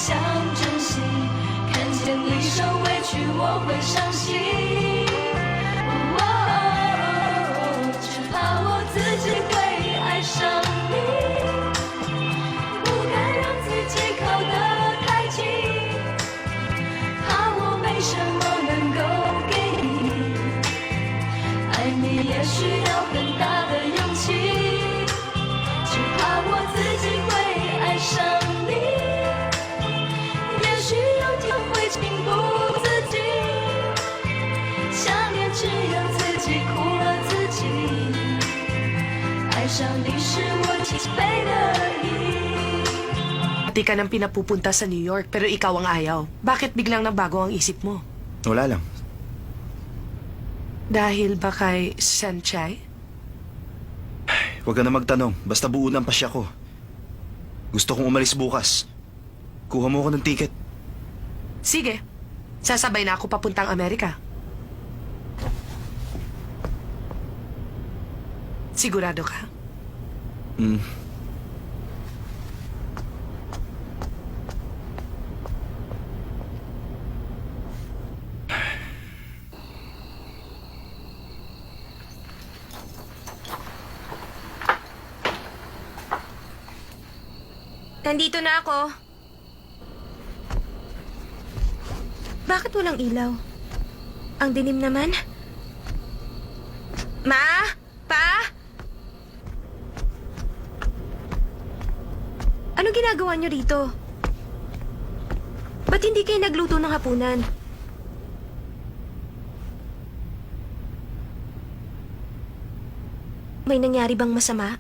想珍惜，看见你受委屈我会伤心。只怕我自己会爱上你，不敢让自己靠得太近，怕我没什么能够给你，爱你也需要很大的勇气，只怕我自己会爱上你，也许有天会情不自禁，想念只让自己苦了自己，爱上你是我起飞的意。 Pati ka nang pinapupunta sa New York, pero ikaw ang ayaw. Bakit biglang nagbago ang isip mo? Wala lang. Dahil ba kay Sanchay? Huwag ka na magtanong. Basta buo ng pasya ko. Gusto kong umalis bukas. Kuha mo ako ng ticket. Sige, sasabay na ako papuntang Amerika. Sigurado ka? Nandito na ako. Bakit walang ilaw? Ang dilim naman. Ma? Pa? Anong ginagawa niyo rito? Ba't hindi kayo nagluto ng hapunan? May nangyari bang masama?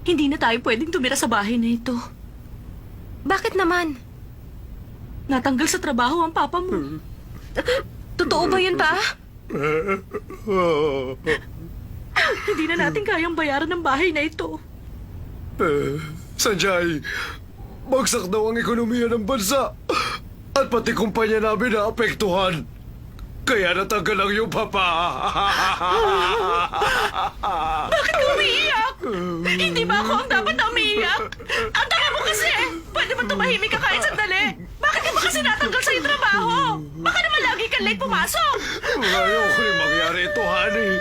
Hindi na tayo pwedeng tumira sa bahay na ito. Bakit naman? Natanggal sa trabaho ang papa mo. Totoo ba yun, pa? Hindi na natin kayang bayaran ng bahay na ito. Sanjay, bagsak daw ang ekonomiya ng bansa at pati kumpanya namin naapektuhan. Kaya natanggal ang iyong papa. Bakit ka umiiyak? Hindi ba ako ang dapat na umiiyak? Ang tanga mo kasi! Pwede ba tumahimik ka kahit sandali? Bakit ka ba kasi natanggal sa iyong trabaho? Baka naman lagi kang late pumasok! Ngayon ko rin mangyari ito, honey.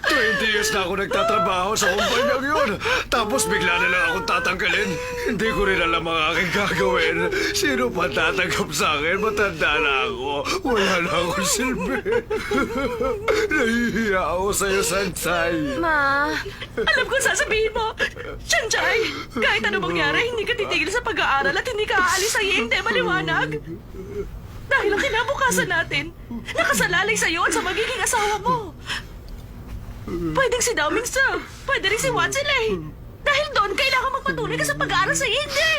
20 years na ako nagtatrabaho sa kumpanyang yun. Tapos bigla na lang akong tatanggalin. Hindi ko rin alam ang aking gagawin. Sino pa tatanggap sa akin? Matanda na ako. Wala na akong silbi. Nahihiya ako sa'yo, Sansay. Ma? Alam ko sasabihin mo, Sanchay, kahit ano mangyari, hindi ka titigil sa pag-aaral at hindi ka aalis sa hindi maliwanag. Dahil ang kinabukasan natin, nakasalalay sa'yo at sa magiging asawa mo. Pwedeng si Dao Ming Seo, pwede rin si Watson eh. Dahil doon, kailangan magpatuloy ka sa pag-aaral sa hindi.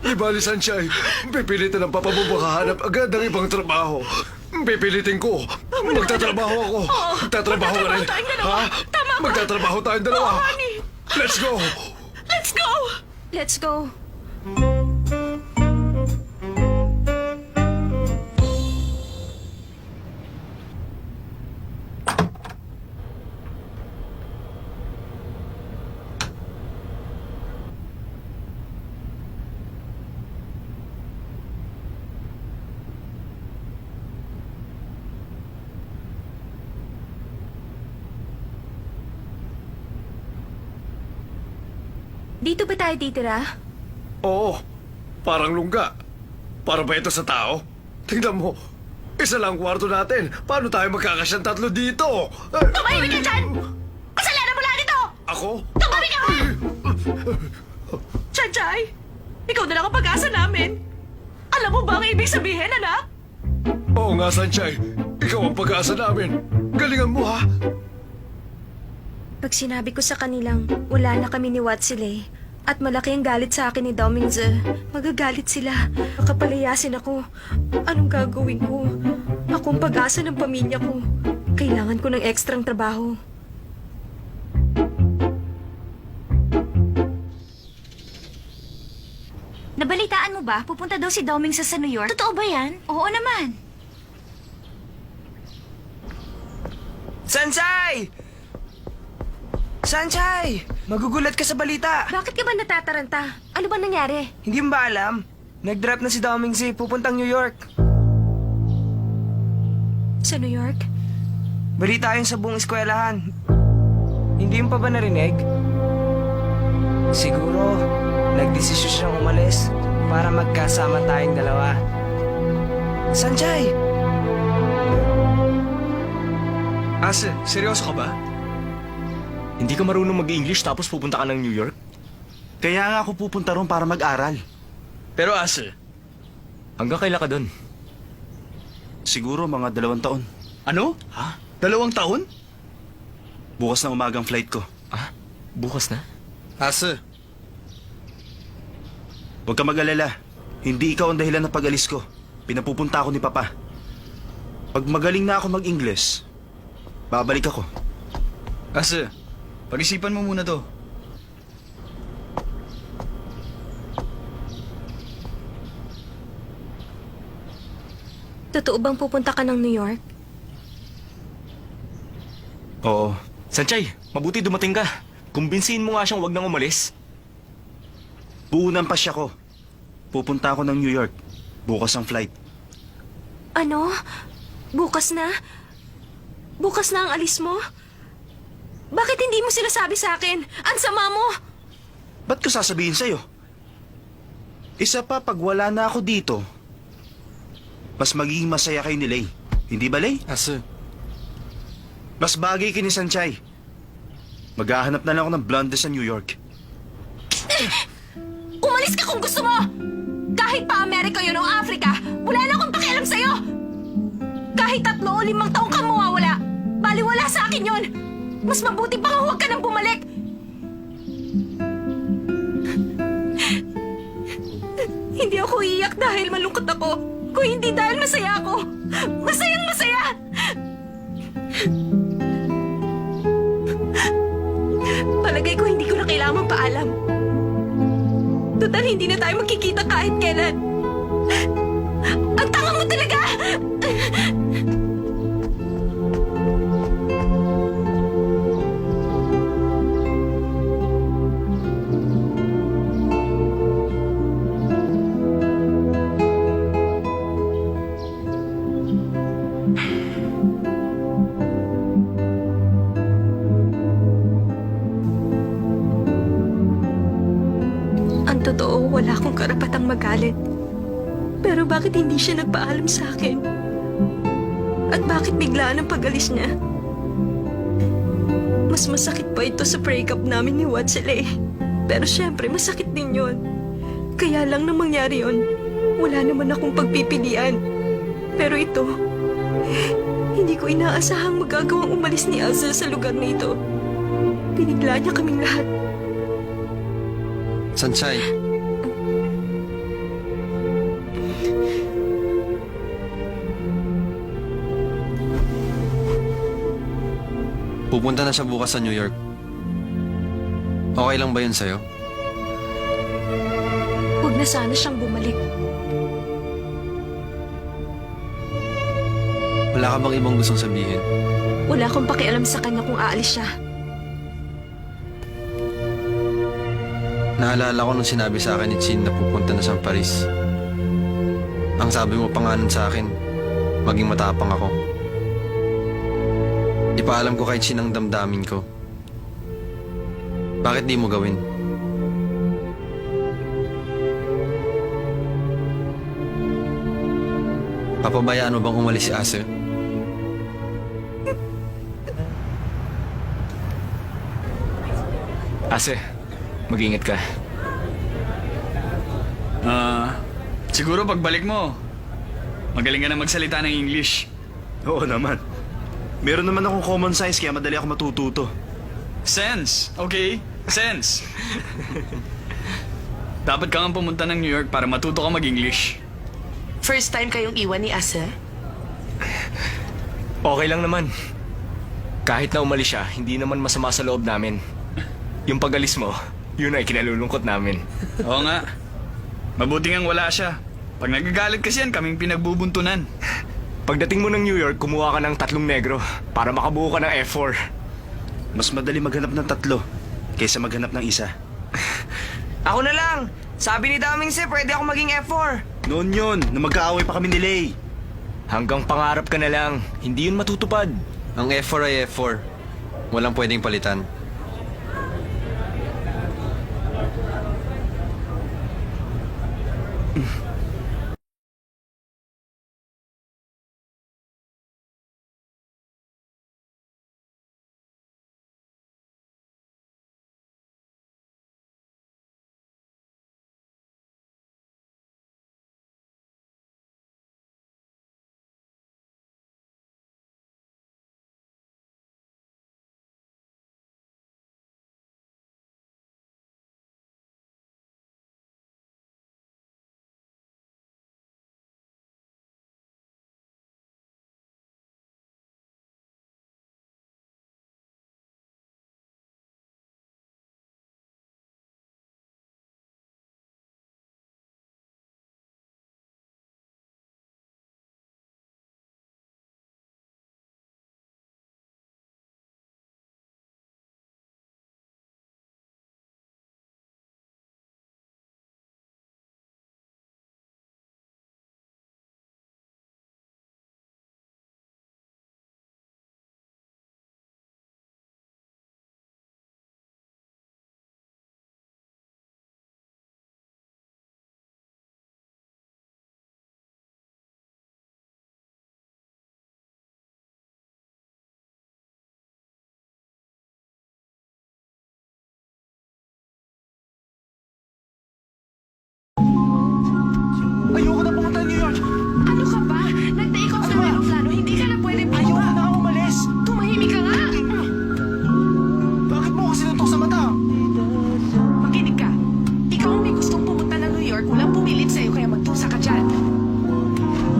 Ibali, Sanchay. Pipilitin ang papa mo makahanap agad ng ibang trabaho. Pipilitin ko. Magtatrabaho ako. Magtatrabaho ka rin. Magtatrabaho tayong dalawa. Ha? Tama ba? Magtatrabaho tayong dalawa. Oo, honey. Let's go! Let's go! Let's go. Dito ba tayo titira? Oo. Parang lungga. Para ba ito sa tao? Tingnan mo. Isa lang kwarto natin. Paano tayo magkakasyang tatlo dito? Tumahimik ka dyan! Kasalanan mo lang ito! Ako? Tumahimik ka! Sanchay, ikaw na lang ang pag-asa namin. Alam mo ba ang ibig sabihin, anak? Oo nga, Sanchay. Ikaw ang pag-asa namin. Galingan mo, ha? Pag sinabi ko sa kanilang wala na kami ni Watsile at malaki ang galit sa akin ni Dao Ming Seo, magagalit sila. Baka palayasin ako. Anong gagawin ko? Akong pag-asa ng pamilya ko. Kailangan ko ng ekstrang trabaho. Nabalitaan mo ba? Pupunta daw si Dao Ming Seo sa New York. Totoo ba yan? Oo naman. Sansay! Sanchay! Magugulat ka sa balita. Bakit ka ba natataranta? Ano ba nangyari? Hindi mo ba alam? Nag-drop na si Domingsi, pupuntang New York. Sa New York? Balita yun sa buong eskwelahan. Hindi mo pa ba narinig? Siguro, nagdesisyon siyang umalis para magkasama tayong dalawa. Sanchay! Ase, seryoso ka ba? Hindi ka marunong mag-English tapos pupunta ka ng New York? Kaya nga ako pupunta ron para mag-aral. Pero Ase, hanggang kailan ka doon? Siguro mga 2 taon. Ano? Ha? 2 taon? Bukas na umagang flight ko. Ah, bukas na? Ase, Huwag ka mag-alala. Hindi ikaw ang dahilan ng pag-alis ko. Pinapupunta ako ni Papa. Pag magaling na ako mag-Ingles, babalik ako. Ase, pag-isipan mo muna to. Totoo bang pupunta ka ng New York? Oo. Sanchay, mabuti dumating ka. Kumbinsihin mo nga siyang wag nang umalis. Buo ng pasya ko. Pupunta ako ng New York. Bukas ang flight. Ano? Bukas na? Bukas na ang alis mo? Bakit hindi mo sila sabi sa akin? Ang sama mo! Ba't ko sasabihin sa'yo? Isa pa, pag wala na ako dito, mas magiging masaya kayo ni Lay. Hindi ba, Lay? Ase, Mas bagay kay ni Sanchay. Maghahanap na lang ako ng blonde sa New York. Umalis ka kung gusto mo! Kahit pa Amerika yun o Africa, wala na akong pakialam sa'yo! Kahit 3 o 5 taong ka mawawala, baliwala sa akin yun! Mas mabuti pa nga huwag ka nang bumalik! Hindi ako iiyak dahil malungkot ako, kung hindi dahil masaya ako! Masayang masaya! Palagay ko hindi ko na kailangan paalam. Total, hindi na tayo magkikita kahit kailan. Ang tanga mo talaga! Ang totoo, wala akong karapatang magalit. Pero bakit hindi siya nagpaalam sa akin? At bakit biglaan ang pag-alis niya? Mas masakit pa ito sa breakup namin ni Watsile. Pero syempre, masakit din yon. Kaya lang nang mangyari yon, wala naman akong pagpipilian. Pero ito, hindi ko inaasahang magagawang umalis ni Azel sa lugar na ito. Pinigla niya kaming lahat. Sanchay. Pupunta na siya bukas sa New York. Okay lang ba yun sa'yo? Huwag na sana siyang bumalik. Wala ka bang ibang gustong sabihin? Wala akong pakialam sa kanya kung aalis siya. Naalala ko nung sinabi sa akin ni Chin na pupunta na sa Paris. Ang sabi mo pa nga nun sa akin, maging matapang ako. Ipaalam ko kay Chin ang damdamin ko. Bakit di mo gawin? Papabayaan mo bang umalis si Ase? Ase, mag-ingat ka. Siguro pagbalik mo, magaling ka na magsalita ng English. Oo naman. Meron naman akong common sense kaya madali ako matututo. Sense, okay? Sense. Dapat ka nga pumunta ng New York para matuto ka mag-English. First time kayong iwan ni Ase? Okay lang naman. Kahit na umalis siya, hindi naman masama sa loob namin. Yung pag-alis mo, yun ay kinalulungkot namin. Oo nga. Mabuti ngang wala siya. Pag nagagalit kasi yan, kaming pinagbubuntunan. Pagdating mo ng New York, kumuha ka ng 3 negro para makabuo ka ng F4. Mas madali maghanap ng 3 kaysa maghanap ng isa. Ako na lang! Sabi ni Daming Si, pwede ako maging F4. Noon yun, na magkaaway pa kami ni Lay. Hanggang pangarap ka na lang, hindi yun matutupad. Ang F4 ay F4. Walang pwedeng palitan. Ayoko na pumunta New York! Ano ka ba? Nag-take off ng aeroplano, hindi ka na pwede Ayoko bumaba. na umalis! Tumahimik ka nga! Bakit mo kasi sinuntok sa mata? Makinig ka. Ikaw ang may gustong pumunta ng New York, walang pumilit sa'yo kaya magtusa ka dyan.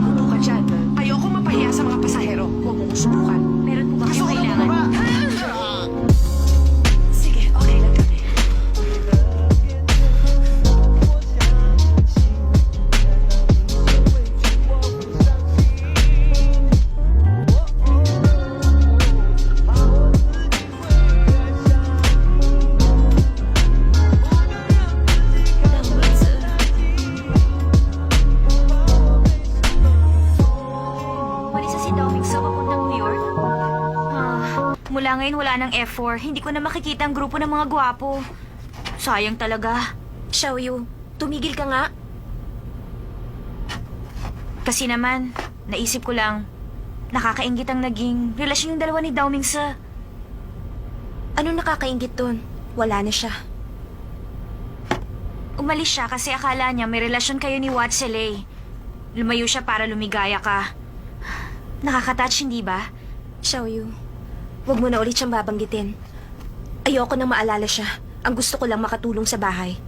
Upo ka dyan. Ayoko mapahiya sa mga pasahero. Huwag mong subukan. Meron po ba Gusto kayong ko na kailangan? bumaba! Sige, okay lang kami. Umalis na si Doming sa papuntang New York. Mula ngayon wala ng F4. Hindi ko na makikita ang grupo ng mga gwapo. Sayang talaga. Xiaoyu, tumigil ka nga. Kasi naman, naisip ko lang, nakakaingit ang naging relasyon ng dalawa ni Dao Ming Se. Anong nakakaingit doon? Wala na siya. Umalis siya kasi akala niya may relasyon kayo ni Wat Sele. Lumayo siya para lumigaya ka. Nakaka-touch, hindi ba? Xiaoyu, huwag mo na ulit siyang babanggitin. Ayoko nang maalala siya. Ang gusto ko lang makatulong sa bahay.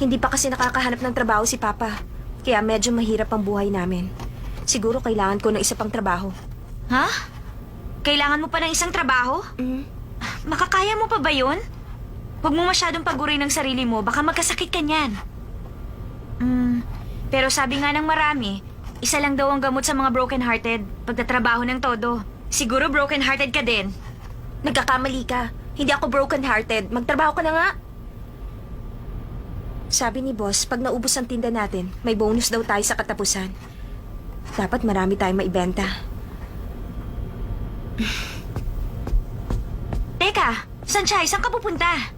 Hindi pa kasi nakakahanap ng trabaho si Papa. Kaya medyo mahirap ang buhay namin. Siguro kailangan ko ng isa pang trabaho. Ha? Kailangan mo pa ng isang trabaho? Makakaya mo pa ba yun? Huwag mo masyadong pagurin ng sarili mo, baka magkasakit ka niyan. Pero sabi nga ng marami, isa lang daw ang gamot sa mga broken-hearted, pagtatrabaho ng todo. Siguro broken-hearted ka din. Nagkakamali ka. Hindi ako broken-hearted. Magtrabaho ka na nga. Sabi ni boss, pag naubos ang tinda natin, may bonus daw tayo sa katapusan. Dapat marami tayong maibenta. Teka, Sanchay, saan ka pupunta?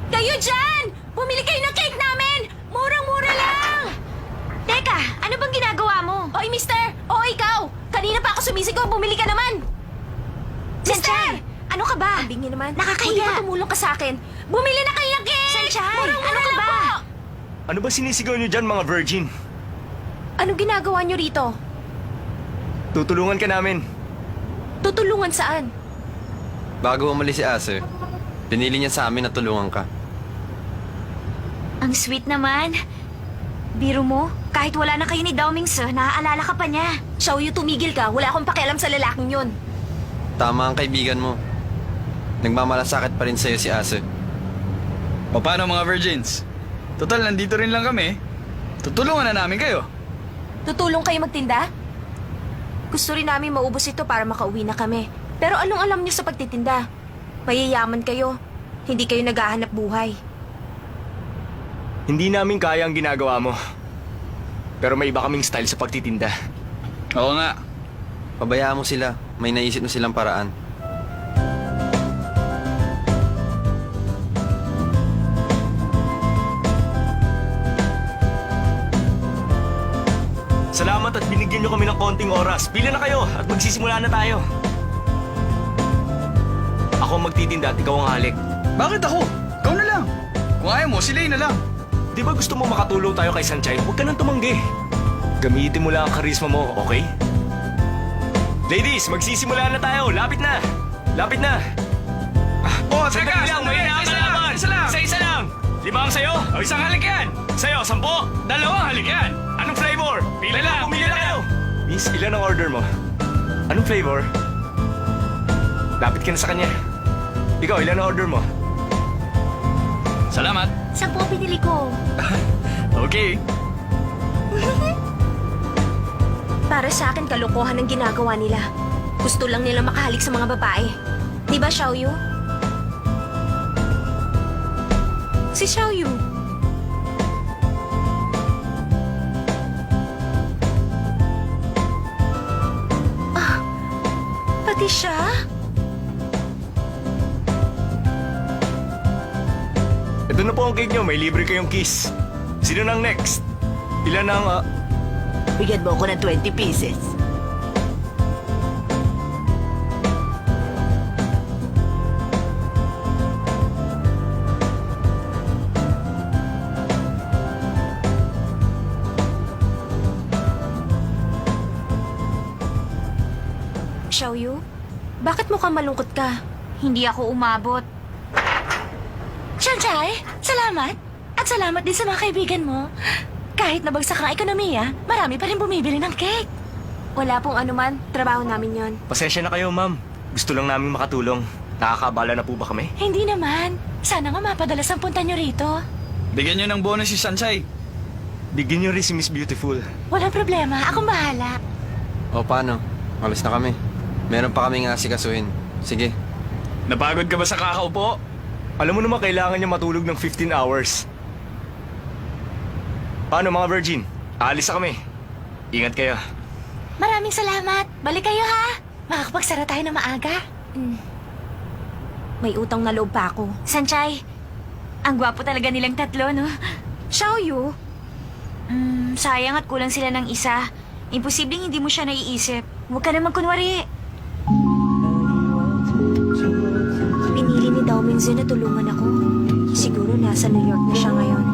Kayo dyan! Bumili kayo ng cake namin! Murang-mura lang! Teka, ano bang ginagawa mo? Oy, mister! O, ikaw! Kanina pa ako sumisigaw, bumili ka naman! Sanchay! Ano ka ba? Ang bingi naman. Nakakahiya. Hindi pa tumulong ka sa akin. Bumili na kayo ng cake! Sanchay, ano ka ba? Ano ba sinisigaw niyo dyan, mga virgin? Anong ginagawa niyo rito? Tutulungan ka namin. Tutulungan saan? Bago umalis si Ase, pinili niya sa amin na tulungan ka. Ang sweet naman. Biro mo, kahit wala na kayo ni Dao Ming Se, naaalala ka pa niya. Xiaoyu, tumigil ka. Wala akong pakialam sa lalaking yun. Tama ang kaibigan mo. Nagmamalasakit pa rin sa'yo si Ase. O paano mga virgins? Total, nandito rin lang kami. Tutulungan na namin kayo. Tutulong kayo magtinda? Gusto rin namin maubos ito para makauwi na kami. Pero anong alam niyo sa pagtitinda? Mayayaman kayo. Hindi kayo naghahanap buhay. Hindi namin kaya ang ginagawa mo. Pero may iba kaming style sa pagtitinda. Oo nga. Pabayaan mo sila. May naisip na silang paraan. Salamat at binigyan nyo kami ng konting oras. Pila na kayo at magsisimula na tayo. Ako ang magtitinda at ikaw ang halik. Bakit ako? Ikaw na lang. Kung ayaw mo, sila na lang. Di ba gusto mo makatulong tayo kay Sanchay? Huwag ka nang tumanggi. Gamitin mo lang ang karisma mo, okay? Ladies, magsisimula na tayo. Lapit na. Lapit na. Oh, Sandali lang, may nakakalaban. Isa lang. 5 ang sayo. O, isang halik yan. Sa'yo, 10. 2 halik yan. Anong flavor? Pila lang, Pumili pila na kayo. Miss, ilan ang order mo? Anong flavor? Lapit ka na sa kanya. Ikaw, ilan ang order mo? Salamat. 10 binili ko. Okay. Para sa akin, kalokohan ang ginagawa nila. Gusto lang nila makahalik sa mga babae. Di ba, Xiaoyu? Si Xiaoyu. Ah, pati siya? Ito na po ang cake nyo. May libre kayong kiss. Sino nang next? Ilan ang... Bigyan mo ako ng 20 pieces. Xiaoyu? Bakit mukhang malungkot ka? Hindi ako umabot. Sanchay, salamat. At salamat din sa mga kaibigan mo. Kahit nabagsak ang ekonomiya, marami pa rin bumibili ng cake. Wala pong anuman. Trabaho namin yon. Pasensya na kayo, ma'am. Gusto lang namin makatulong. Nakakabala na po ba kami? Hindi naman. Sana nga mapadalas ang punta nyo rito. Bigyan nyo ng bonus si Sanchay. Bigyan nyo rin si Miss Beautiful. Walang problema. Akong bahala. O paano? Alis na kami. Meron pa kaming asikasuhin. Sige. Napagod ka ba sa kakaupo? Alam mo naman, kailangan niya matulog ng 15 hours. Paano mga virgin? Aalis na kami. Ingat kayo. Maraming salamat. Balik kayo ha. Makakapagsara tayo na maaga. May utang na loob pa ako. Sanchay, ang gwapo talaga nilang tatlo, no? Xiaoyu? Sayang at kulang sila ng isa. Imposibleng hindi mo siya naiisip. Huwag ka naman kunwari. Pinili ni Dao Mingze na tulungan ako. Siguro nasa New York na siya ngayon.